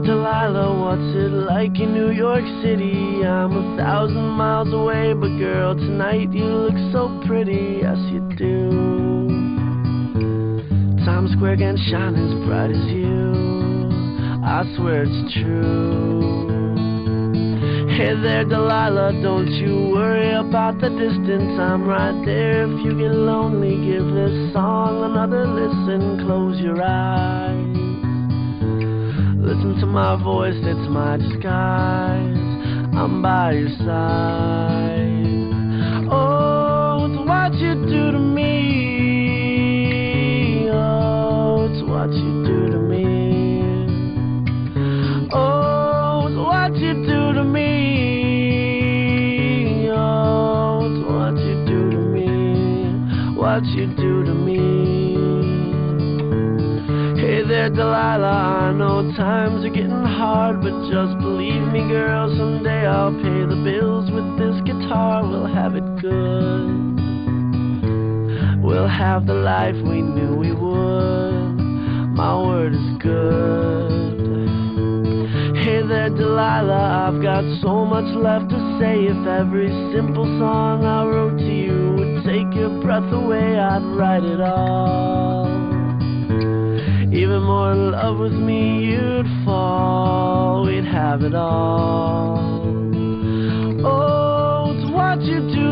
Delilah, what's it like in New York City? I'm 1,000 miles away, but girl, tonight you look so pretty. Yes, you do. Times Square can shine as bright as you. I swear it's true. Hey there, Delilah, don't you worry about the distance. I'm right there if you get lonely. Give this song another listen. Close your eyes. Listen to my voice, it's my disguise. I'm by your side. Oh, it's what you do to me. Oh, it's what you do to me. Oh, it's what you do to me. Oh, it's what you do to me. What you do to me. Hey there, Delilah, I know times are getting hard, but just believe me, girl, someday I'll pay the bills with this guitar. We'll have it good. We'll have the life we knew we would. My word is good. Hey there, Delilah, I've got so much left to say. If every simple song I wrote to you would take your breath away, I'd write it all. Even more in love with me you'd fall. We'd have it all. Oh, it's what you do